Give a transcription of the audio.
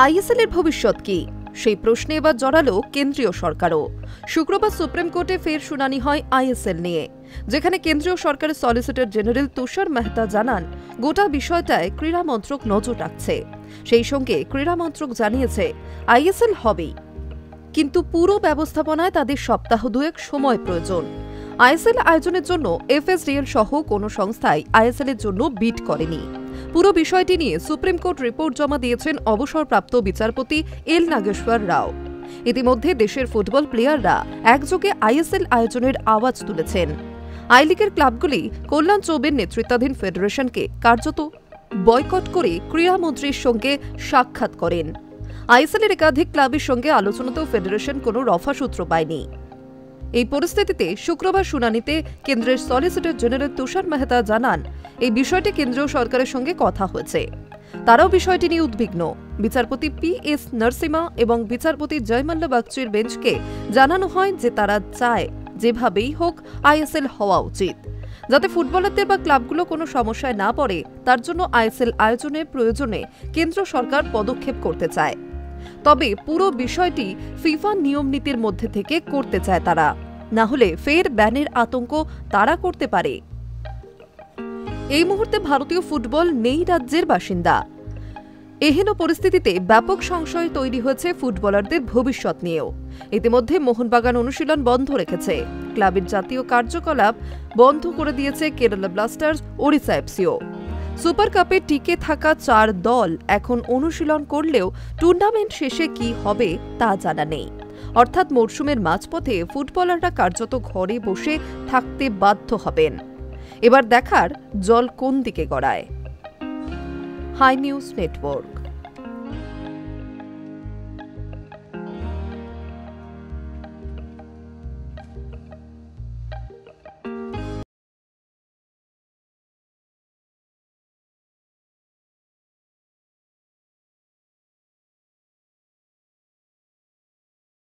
ISL এর ভবিষ্যৎ কি সেই প্রশ্নে এবার জড়ালো কেন্দ্রীয় সরকারও। শুক্রবার সুপ্রিম কোর্টে ফের শুনানি হয় আইএসএল নিয়ে, যেখানে কেন্দ্রীয় সরকারের সলিসিটর জেনারেল তুষার মেহতা জানান গোটা বিষয়টায় ক্রীড়া মন্ত্রক নজর রাখছে। সেই সঙ্গে ক্রীড়া মন্ত্রক জানিয়েছে আইএসএল হবেই, কিন্তু পুরো ব্যবস্থাপনায় তাদের সপ্তাহ দুয়েক সময় প্রয়োজন। আইএসএল আয়োজনের জন্য এফএসডিএল সহ কোনো সংস্থাই আইএসএল এর জন্য বিড করেনি। পুরো বিষয়টি নিয়ে সুপ্রিম কোর্ট রিপোর্ট জমা দিয়েছেন অবসরপ্রাপ্ত বিচারপতি এল নাগেশ্বর রাও। ইতিমধ্যে দেশের ফুটবল প্লেয়াররা একযোগে আইএসএল আয়োজনের আওয়াজ তুলেছেন। আই লিগের ক্লাবগুলি কল্যাণ চৌবের নেতৃত্বাধীন ফেডারেশনকে কার্যত বয়কট করে ক্রীড়ামন্ত্রীর সঙ্গে সাক্ষাৎ করেন। আইএসএল এর একাধিক ক্লাবের সঙ্গে আলোচনাতেও ফেডারেশন কোনো রফাসূত্র পায়নি। এই পরিস্থিতিতে শুক্রবার শুনানিতে কেন্দ্রের সলিসিটর জেনারেল তুষার মেহতা জানান এই বিষয়টি কেন্দ্রীয় সরকারের সঙ্গে কথা হয়েছে, তারাও বিষয়টি নিয়ে উদ্বিগ্ন। বিচারপতি পি.এস. নরসিমা এবং বিচারপতি জয়মাল্লা বাগচির বেঞ্চকে জানানো হয় যে তারা চায় যেভাবেই হোক আইএসএল হওয়া উচিত, যাতে ফুটবলারদের বা ক্লাবগুলো কোনো সমস্যায় না পড়ে। তার জন্য আইএসএল আয়োজনের প্রয়োজনে কেন্দ্র সরকার পদক্ষেপ করতে চায়, তবে পুরো বিষয়টি ফিফা নিয়ম নীতির মধ্যে থেকে করতে চায় তারা, না হলে ফের ব্যানের আতঙ্ক তারা করতে পারে। এই মুহূর্তে ভারতীয় ফুটবল নেই রাজ্যের বাসিন্দা। এহেন পরিস্থিতিতে ব্যাপক সংশয় তৈরি হয়েছে ফুটবলারদের ভবিষ্যৎ নিয়েও। ইতিমধ্যে মোহনবাগান অনুশীলন বন্ধ রেখেছে, ক্লাবের জাতীয় কার্যকলাপ বন্ধ করে দিয়েছে কেরালা ব্লাস্টার্স, ওড়িশা এফসিও। সুপার কাপে টিকে থাকা 4 দল এখন অনুশীলন করলেও টুর্নামেন্ট শেষে কি হবে তা জানা নেই। অর্থাৎ মরশুমের মাঝপথে ফুটবলাররা কার্যত ঘরে বসে থাকতে বাধ্য হবেন। এবার দেখার জল কোন দিকে গড়ায়। Hi news network.